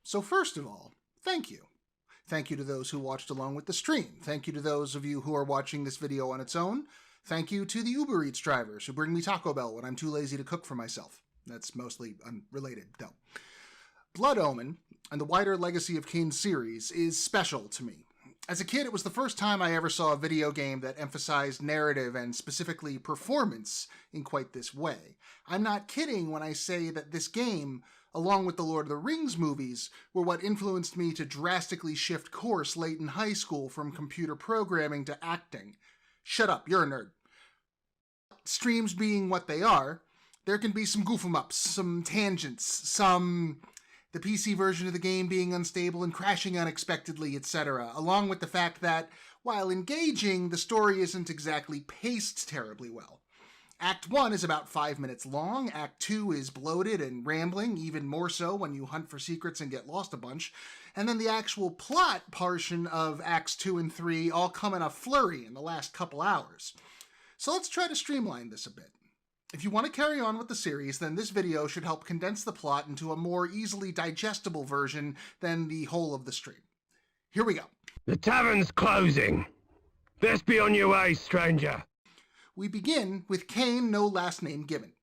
So first of all, thank you. Thank you to those who watched along with the stream. Thank you to those of you who are watching this video on its own. Thank you to the Uber Eats drivers who bring me Taco Bell when I'm too lazy to cook for myself. That's mostly unrelated, though. Blood Omen, and the wider Legacy of Kain series, is special to me. As a kid, it was the first time I ever saw a video game that emphasized narrative and specifically performance in quite this way. I'm not kidding when I say that this game, along with the Lord of the Rings movies, were what influenced me to drastically shift course late in high school from computer programming to acting. Shut up, you're a nerd. Streams being what they are, there can be some goof-em-ups, some tangents, the PC version of the game being unstable and crashing unexpectedly, etc., along with the fact that, while engaging, the story isn't exactly paced terribly well. Act 1 is about 5 minutes long, Act 2 is bloated and rambling, even more so when you hunt for secrets and get lost a bunch, and then the actual plot portion of Acts 2 and 3 all come in a flurry in the last couple hours. So let's try to streamline this a bit. If you want to carry on with the series, then this video should help condense the plot into a more easily digestible version than the whole of the stream. Here we go. The tavern's closing. Best be on your way, stranger. We begin with Kain, no last name given.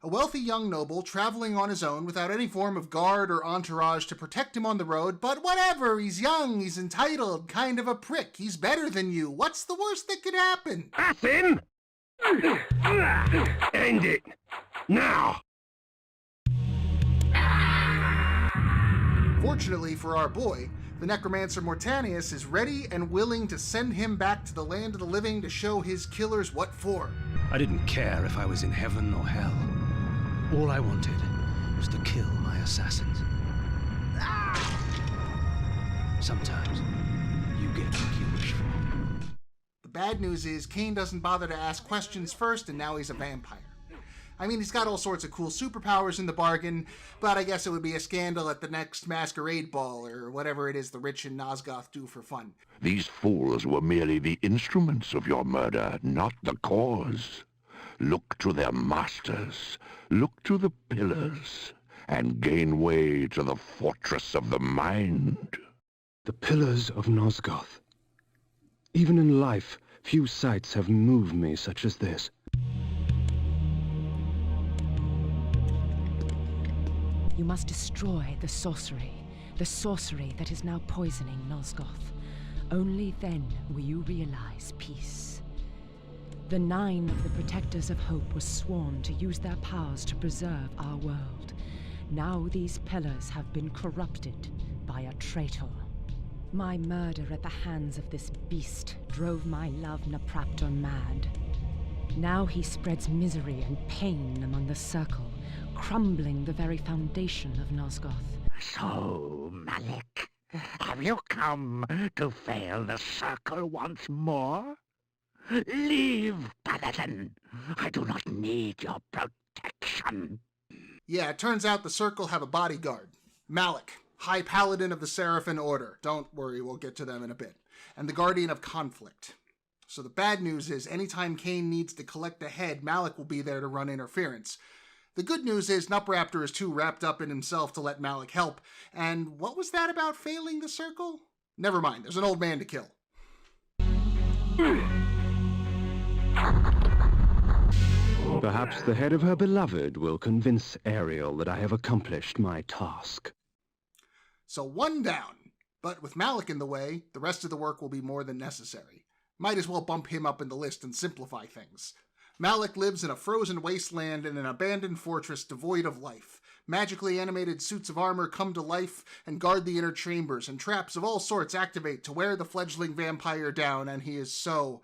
A wealthy young noble traveling on his own without any form of guard or entourage to protect him on the road, but whatever, he's young, he's entitled, kind of a prick, he's better than you. What's the worst that could happen? That's him! End it! Now! Fortunately for our boy, the necromancer Mortanius is ready and willing to send him back to the land of the living to show his killers what for. I didn't care if I was in heaven or hell. All I wanted was to kill my assassins. Sometimes you get what you wish for. The bad news is Kain doesn't bother to ask questions first, and now he's a vampire. I mean, he's got all sorts of cool superpowers in the bargain, but I guess it would be a scandal at the next masquerade ball, or whatever it is the rich in Nozgoth do for fun. These fools were merely the instruments of your murder, not the cause. Look to their masters, look to the pillars, and gain way to the fortress of the mind. The Pillars of Nozgoth. Even in life, few sights have moved me such as this. You must destroy the sorcery that is now poisoning Nozgoth. Only then will you realize peace. The 9 of the Protectors of Hope were sworn to use their powers to preserve our world. Now these pillars have been corrupted by a traitor. My murder at the hands of this beast drove my love Napraptor mad. Now he spreads misery and pain among the Circle, crumbling the very foundation of Nozgoth. So, Malik, have you come to fail the Circle once more? Leave, Paladin. I do not need your protection. Yeah, it turns out the Circle have a bodyguard. Malik, High Paladin of the Seraphim Order. Don't worry, we'll get to them in a bit. And the Guardian of Conflict. So the bad news is, anytime Kain needs to collect a head, Malik will be there to run interference. The good news is, Nupraptor is too wrapped up in himself to let Malik help. And what was that about failing the Circle? Never mind, there's an old man to kill. Perhaps the head of her beloved will convince Ariel that I have accomplished my task. So 1 down. But with Malik in the way, the rest of the work will be more than necessary. Might as well bump him up in the list and simplify things. Malik lives in a frozen wasteland in an abandoned fortress devoid of life. Magically animated suits of armor come to life and guard the inner chambers, and traps of all sorts activate to wear the fledgling vampire down, and he is so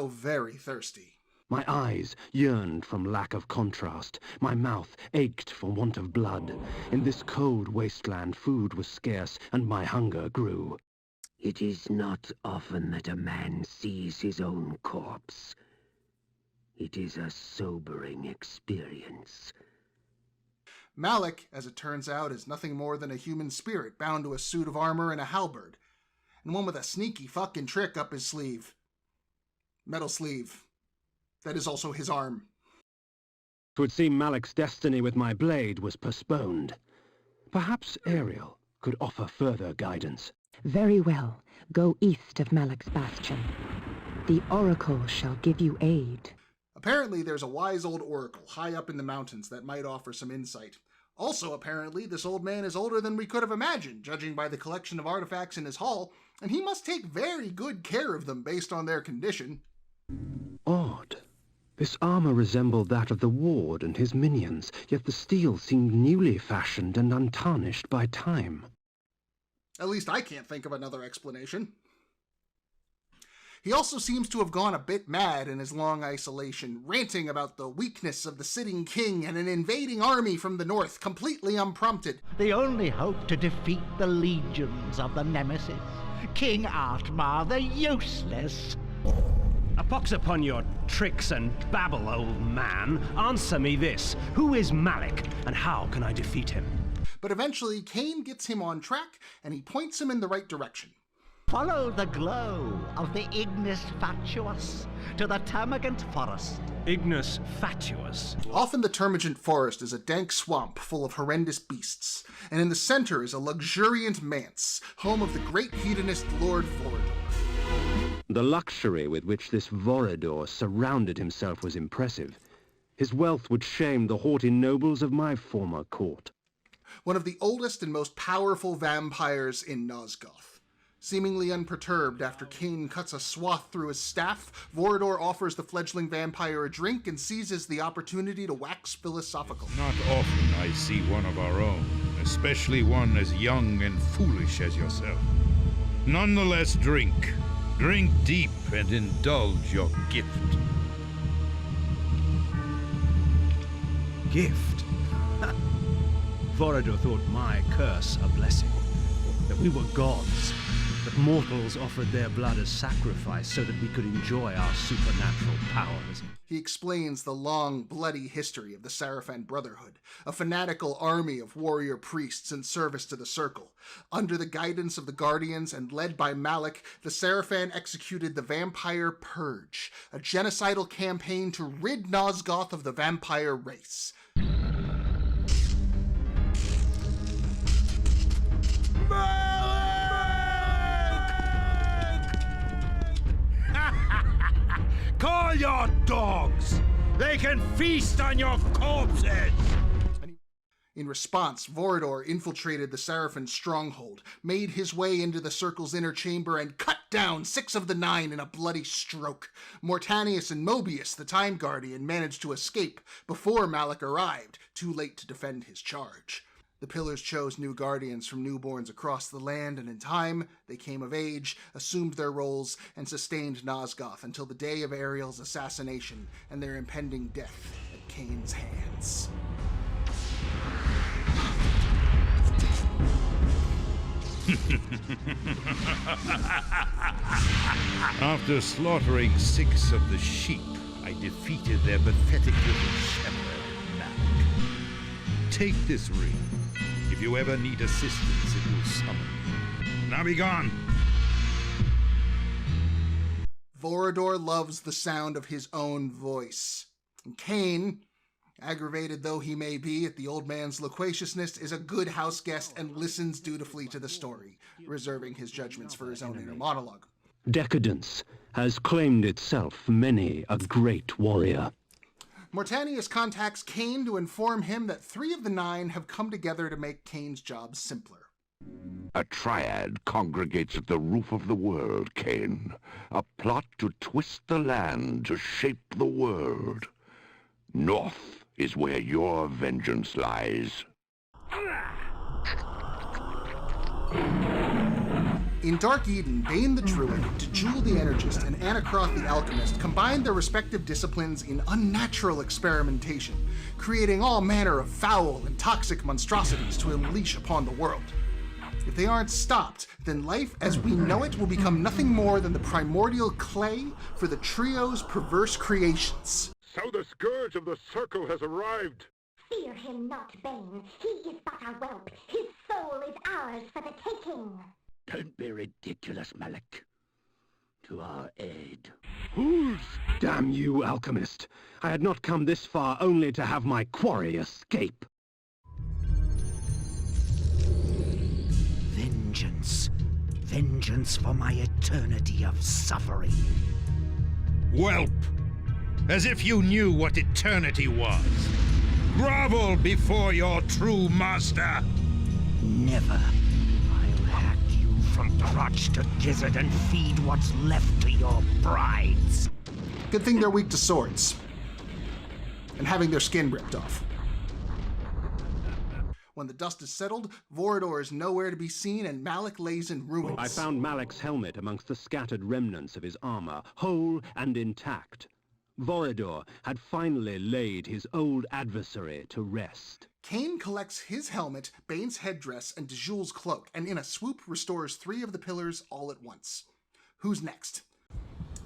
very thirsty. My eyes yearned from lack of contrast. My mouth ached for want of blood. In this cold wasteland, food was scarce, and my hunger grew. It is not often that a man sees his own corpse. It is a sobering experience. Malik, as it turns out, is nothing more than a human spirit bound to a suit of armor and a halberd, and one with a sneaky fucking trick up his sleeve. Metal sleeve. That is also his arm. It would seem Malik's destiny with my blade was postponed. Perhaps Ariel could offer further guidance. Very well. Go east of Malak's bastion. The Oracle shall give you aid. Apparently there's a wise old oracle high up in the mountains that might offer some insight. Also, apparently, this old man is older than we could have imagined, judging by the collection of artifacts in his hall, and he must take very good care of them based on their condition. Odd. This armor resembled that of the ward and his minions, yet the steel seemed newly fashioned and untarnished by time. At least I can't think of another explanation. He also seems to have gone a bit mad in his long isolation, ranting about the weakness of the sitting king and an invading army from the north, completely unprompted. The only hope to defeat the legions of the Nemesis. King Artmar the Useless. A pox upon your tricks and babble, old man. Answer me this. Who is Malik, and how can I defeat him? But eventually, Cain gets him on track, and he points him in the right direction. Follow the glow of the Ignis Fatuus to the Termagant Forest. Ignis Fatuus. Often the Termagant Forest is a dank swamp full of horrendous beasts, and in the center is a luxuriant manse, home of the great hedonist Lord Vorador. The luxury with which this Vorador surrounded himself was impressive. His wealth would shame the haughty nobles of my former court. One of the oldest and most powerful vampires in Nozgoth. Seemingly unperturbed after Cain cuts a swath through his staff, Vorador offers the fledgling vampire a drink and seizes the opportunity to wax philosophical. Not often I see one of our own, especially one as young and foolish as yourself. Nonetheless, drink. Drink deep and indulge your gift. Gift? Vorador thought my curse a blessing. That we were gods. That mortals offered their blood as sacrifice so that we could enjoy our supernatural powers. He explains the long, bloody history of the Seraphim Brotherhood, a fanatical army of warrior priests in service to the Circle. Under the guidance of the Guardians and led by Malik, the Seraphim executed the Vampire Purge, a genocidal campaign to rid Nozgoth of the vampire race. Call your dogs! They can feast on your corpses! In response, Vorador infiltrated the Seraphim stronghold, made his way into the Circle's inner chamber, and cut down 6 of the 9 in a bloody stroke. Mortanius and Mobius, the Time Guardian, managed to escape before Malik arrived, too late to defend his charge. The Pillars chose new guardians from newborns across the land, and in time, they came of age, assumed their roles, and sustained Nozgoth until the day of Ariel's assassination and their impending death at Cain's hands. After slaughtering 6 of the sheep, I defeated their pathetic little shepherd, Malik. Take this ring. If you ever need assistance, it will summon me. Now be gone! Vorador loves the sound of his own voice. And Cain, aggravated though he may be at the old man's loquaciousness, is a good house guest and listens dutifully to the story, reserving his judgments for his own inner monologue. Decadence has claimed itself many a great warrior. Mortanius contacts Cain to inform him that 3 of the 9 have come together to make Cain's job simpler. A triad congregates at the roof of the world, Cain. A plot to twist the land, to shape the world. North is where your vengeance lies. In Dark Eden, Bane the Druid, Jewel the Energist, and Anacroth the Alchemist combined their respective disciplines in unnatural experimentation, creating all manner of foul and toxic monstrosities to unleash upon the world. If they aren't stopped, then life as we know it will become nothing more than the primordial clay for the trio's perverse creations. So the Scourge of the Circle has arrived! Fear him not, Bane. He is but a whelp. His soul is ours for the taking. Don't be ridiculous, Malik. To our aid. Fools! Damn you, alchemist! I had not come this far only to have my quarry escape. vengeance for my eternity of suffering. Whelp! As if you knew what eternity was. Grovel before your true master! Never. I'll hack you from crotch to gizzard and feed what's left to your brides. Good thing they're weak to swords. And having their skin ripped off. When the dust is settled, Vorador is nowhere to be seen and Malak lays in ruins. I found Malak's helmet amongst the scattered remnants of his armor, whole and intact. Vorador had finally laid his old adversary to rest. Kain collects his helmet, Bane's headdress, and Dejul's cloak, and in a swoop restores 3 of the pillars all at once. Who's next?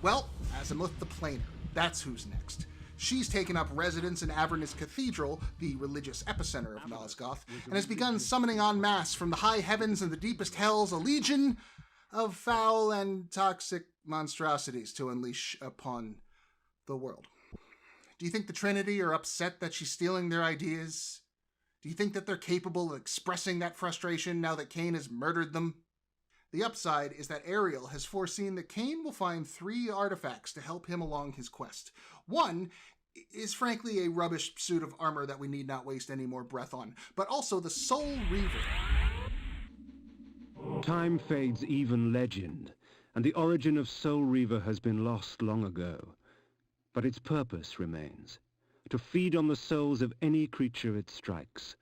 Well, Azimuth the Planer. That's who's next. She's taken up residence in Avernus Cathedral, the religious epicenter of Nozgoth, and has begun summoning en masse from the high heavens and the deepest hells a legion of foul and toxic monstrosities to unleash upon the world. Do you think the Trinity are upset that she's stealing their ideas? Do you think that they're capable of expressing that frustration now that Kain has murdered them? The upside is that Ariel has foreseen that Kain will find 3 artifacts to help him along his quest. One is frankly a rubbish suit of armor that we need not waste any more breath on, but also the Soul Reaver. Time fades even legend, and the origin of Soul Reaver has been lost long ago. But its purpose remains, to feed on the souls of any creature it strikes.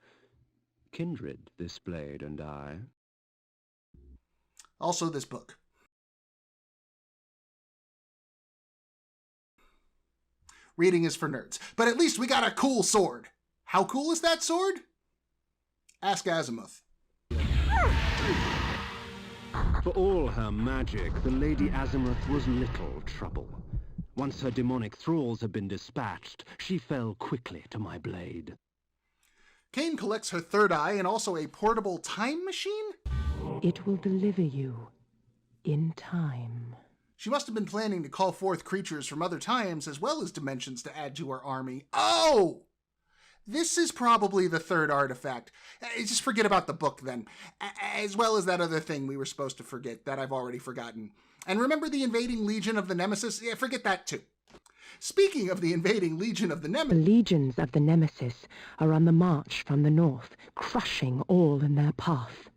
Kindred, this blade and I. Also this book. Reading is for nerds. But at least we got a cool sword. How cool is that sword? Ask Azimuth. For all her magic, the Lady Azimuth was little trouble. Once her demonic thralls had been dispatched, she fell quickly to my blade. Kain collects her third eye and also a portable time machine? It will deliver you in time. She must have been planning to call forth creatures from other times as well as dimensions to add to her army. Oh! This is probably the third artifact. Just forget about the book then. As well as that other thing we were supposed to forget that I've already forgotten. And remember the invading legion of the Nemesis? Yeah, forget that too. Speaking of the invading legion of the Nemesis... The legions of the Nemesis are on the march from the north, crushing all in their path.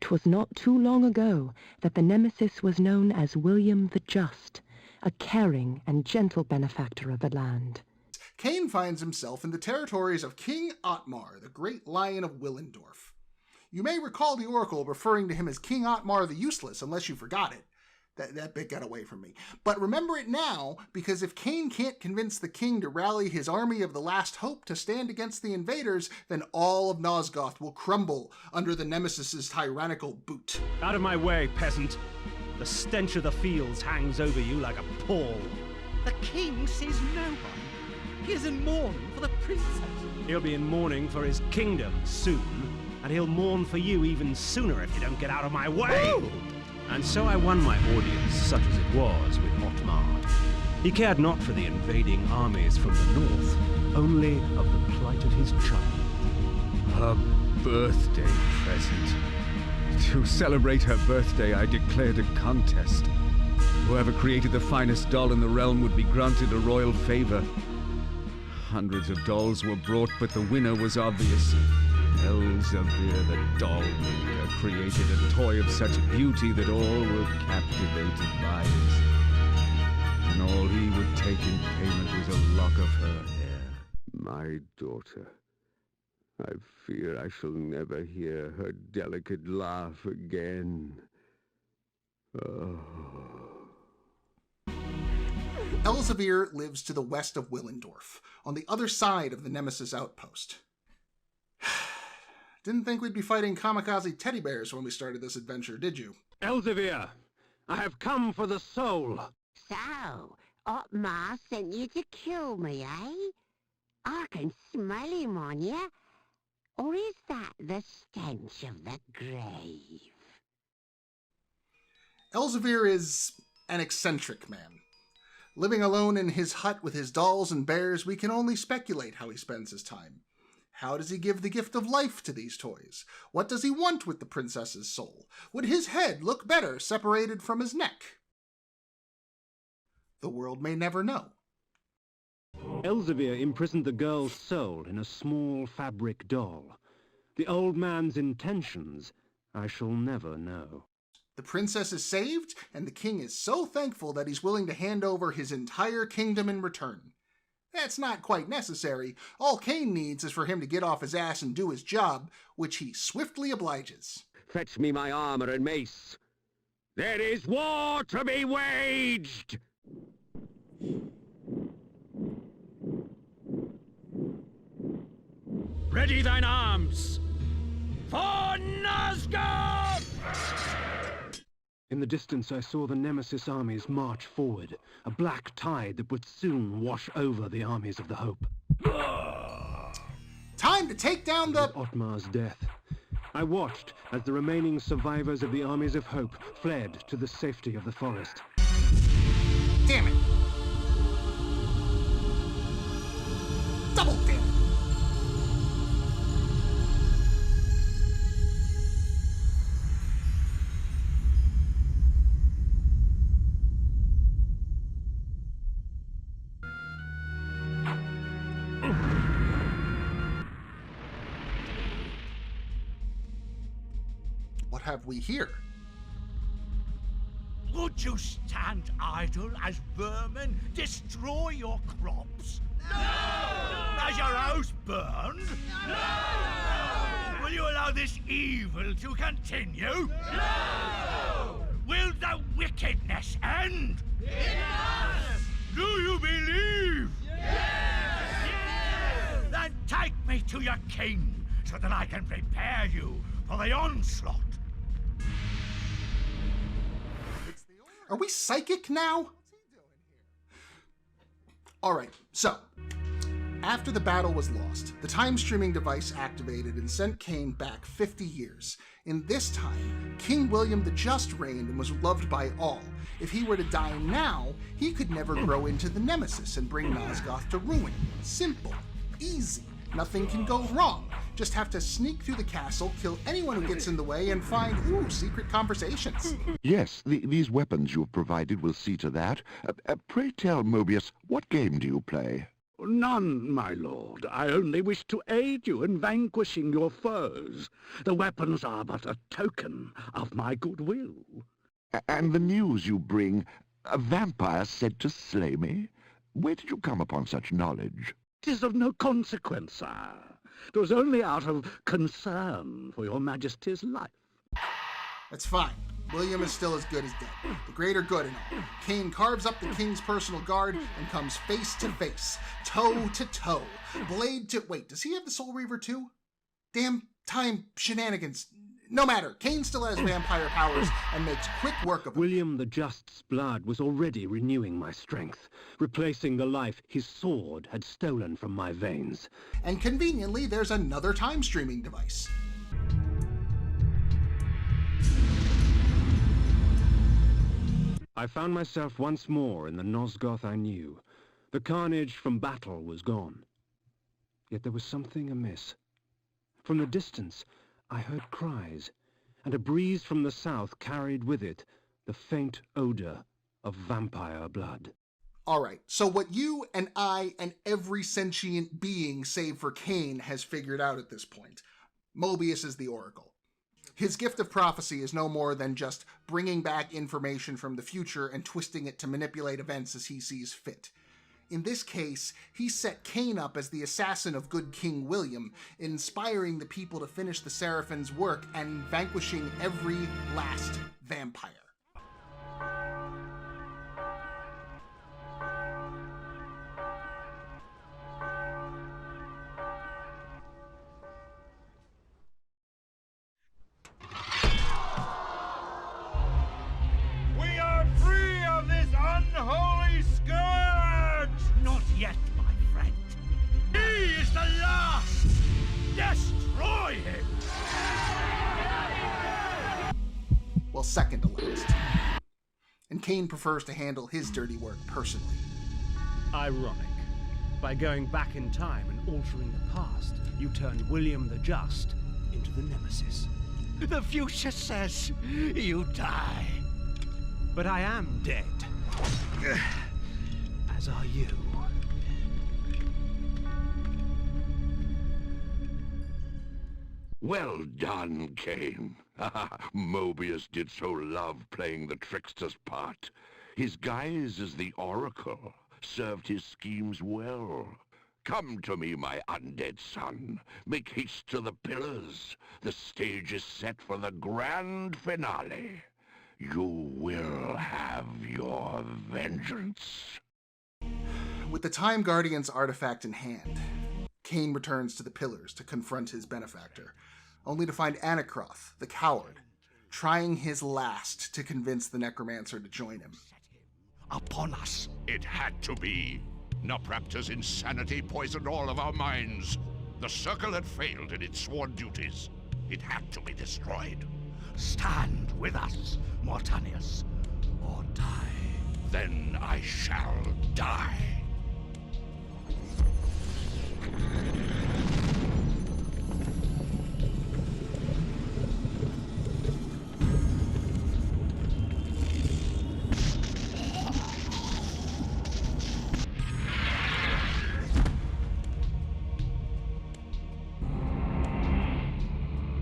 'Twas not too long ago that the Nemesis was known as William the Just, a caring and gentle benefactor of the land. Kain finds himself in the territories of King Otmar, the Great Lion of Willendorf. You may recall the Oracle referring to him as King Otmar the Useless, unless you forgot it. That bit got away from me. But remember it now, because if Kain can't convince the king to rally his army of the last hope to stand against the invaders, then all of Nozgoth will crumble under the Nemesis's tyrannical boot. Out of my way, peasant. The stench of the fields hangs over you like a pall. The king sees no one. He is in mourning for the princess. He'll be in mourning for his kingdom soon, and he'll mourn for you even sooner if you don't get out of my way. Woo! And so I won my audience, such as it was, with Otmar. He cared not for the invading armies from the north, only of the plight of his child. Her birthday present. To celebrate her birthday, I declared a contest. Whoever created the finest doll in the realm would be granted a royal favor. Hundreds of dolls were brought, but the winner was obvious. Elzevir, the doll maker, created a toy of such beauty that all were captivated by it. And all he would take in payment was a lock of her hair. My daughter. I fear I shall never hear her delicate laugh again. Oh. Elzevir lives to the west of Willendorf, on the other side of the Nemesis outpost. Didn't think we'd be fighting kamikaze teddy bears when we started this adventure, did you? Elzevir, I have come for the soul. So, Otmar sent you to kill me, eh? I can smell him on you. Or is that the stench of the grave? Elzevir is an eccentric man. Living alone in his hut with his dolls and bears, we can only speculate how he spends his time. How does he give the gift of life to these toys? What does he want with the princess's soul? Would his head look better separated from his neck? The world may never know. Elzevir imprisoned the girl's soul in a small fabric doll. The old man's intentions I shall never know. The princess is saved, and the king is so thankful that he's willing to hand over his entire kingdom in return. That's not quite necessary. All Cain needs is for him to get off his ass and do his job, which he swiftly obliges. Fetch me my armor and mace. There is war to be waged! Ready thine arms! For Nozgoth! In the distance I saw the Nemesis armies march forward, a black tide that would soon wash over the armies of the Hope. Time to take down the... With Otmar's death, I watched as the remaining survivors of the armies of Hope fled to the safety of the forest. Damn it! Double damn it! What have we here? Would you stand idle as vermin destroy your crops? No! Has your house burned? No! Will you allow this evil to continue? No! Will the wickedness end? Yes! Do you believe? Yes! Yes! Then take me to your king so that I can prepare you for the onslaught. Are we psychic now? Alright, so, after the battle was lost, the time streaming device activated and sent Cain back 50 years. In this time, King William the Just reigned and was loved by all. If he were to die now, he could never grow into the Nemesis and bring Nozgoth to ruin. Simple. Easy. Nothing can go wrong. Just have to sneak through the castle, kill anyone who gets in the way, and find, secret conversations. Yes, these weapons you've provided will see to that. Pray tell, Mobius, what game do you play? None, my lord. I only wish to aid you in vanquishing your foes. The weapons are but a token of my goodwill. And the news you bring, a vampire said to slay me? Where did you come upon such knowledge? 'Tis of no consequence, sire. 'Twas only out of concern for your majesty's life. That's fine. William is still as good as dead. The greater good and all. Cain carves up the king's personal guard and comes face to face, toe to toe, blade to... Wait, does he have the Soul Reaver too? Damn time shenanigans. No matter, Cain still has vampire powers and makes quick work of it. William the Just's blood was already renewing my strength, replacing the life his sword had stolen from my veins. And conveniently, there's another time streaming device. I found myself once more in the Nozgoth I knew. The carnage from battle was gone. Yet there was something amiss. From the distance, I heard cries, and a breeze from the south carried with it the faint odor of vampire blood. Alright, so what you and I and every sentient being save for Cain has figured out at this point. Mobius is the Oracle. His gift of prophecy is no more than just bringing back information from the future and twisting it to manipulate events as he sees fit. In this case, he set Cain up as the assassin of good King William, inspiring the people to finish the Seraphim's work and vanquishing every last vampire. We are free of this unholy scourge! Not yet, my friend. He is the last! Destroy him! Well, second to last. And Cain prefers to handle his dirty work personally. Ironic. By going back in time and altering the past, you turned William the Just into the Nemesis. The future says you die. But I am dead. As are you. Well done, Cain. Mobius did so love playing the trickster's part. His guise as the Oracle served his schemes well. Come to me, my undead son. Make haste to the Pillars. The stage is set for the grand finale. You will have your vengeance. With the Time Guardian's artifact in hand, Cain returns to the Pillars to confront his benefactor, only to find Anacroth, the coward, trying his last to convince the necromancer to join him. Upon us. It had to be. Nopraptor's insanity poisoned all of our minds. The Circle had failed in its sworn duties. It had to be destroyed. Stand with us, Mortanius, or die. Then I shall die.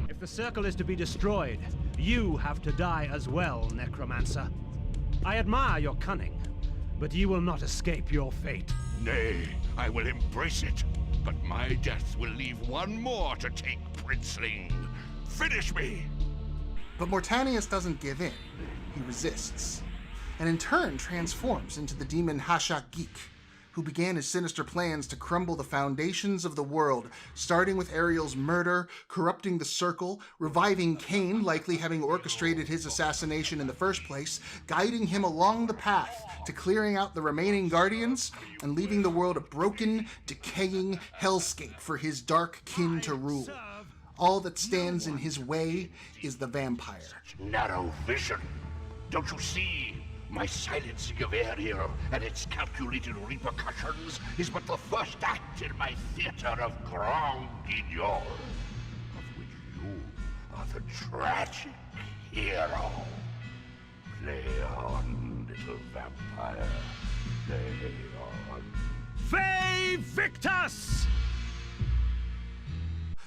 If the circle is to be destroyed, you have to die as well, Necromancer. I admire your cunning, but you will not escape your fate. Nay, I will embrace it, but my death will leave one more to take, Princeling. Finish me! But Mortanius doesn't give in. He resists, and in turn transforms into the demon Hashak-Geek, who began his sinister plans to crumble the foundations of the world, starting with Ariel's murder, corrupting the Circle, reviving Cain, likely having orchestrated his assassination in the first place, guiding him along the path to clearing out the remaining Guardians, and leaving the world a broken, decaying hellscape for his dark kin to rule. All that stands in his way is the vampire. Narrow vision. Don't you see? My silencing of Ariel and its calculated repercussions is but the first act in my theater of Grand Guignol, of which you are the tragic hero. Play on, little vampire. Play on. Fey Victus!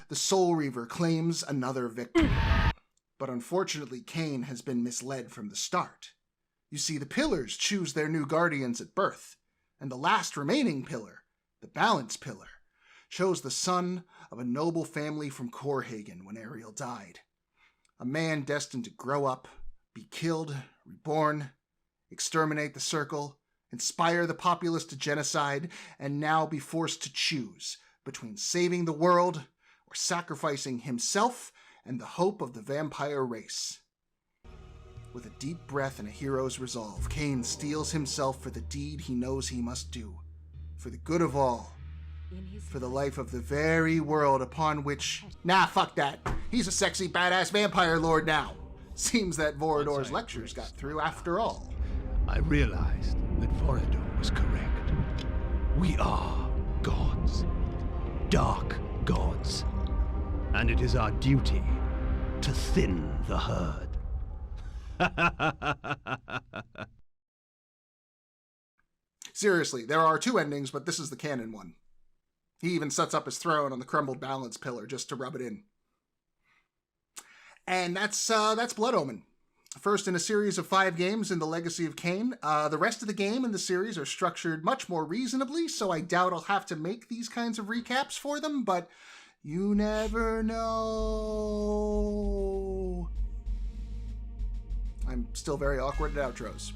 The Soul Reaver claims another victim. But unfortunately, Cain has been misled from the start. You see, the Pillars choose their new Guardians at birth, and the last remaining pillar, the Balance Pillar, chose the son of a noble family from Corhagen when Ariel died. A man destined to grow up, be killed, reborn, exterminate the Circle, inspire the populace to genocide, and now be forced to choose between saving the world or sacrificing himself and the hope of the vampire race. With a deep breath and a hero's resolve, Cain steels himself for the deed he knows he must do, for the good of all, for the life of the very world upon which... Nah, fuck that. He's a sexy, badass vampire lord now. Seems that Vorador's lectures got through after all. I realized that Vorador was correct. We are gods. Dark gods. And it is our duty to thin the herd. Seriously, there are two endings, but this is the canon one. He even sets up his throne on the crumbled balance pillar just to rub it in. And that's Blood Omen. First in a series of 5 games in the Legacy of Cain. The rest of the game in the series are structured much more reasonably, so I doubt I'll have to make these kinds of recaps for them, but you never know. I'm still very awkward at outros.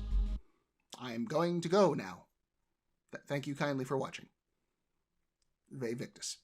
I'm going to go now. Thank you kindly for watching. Victus.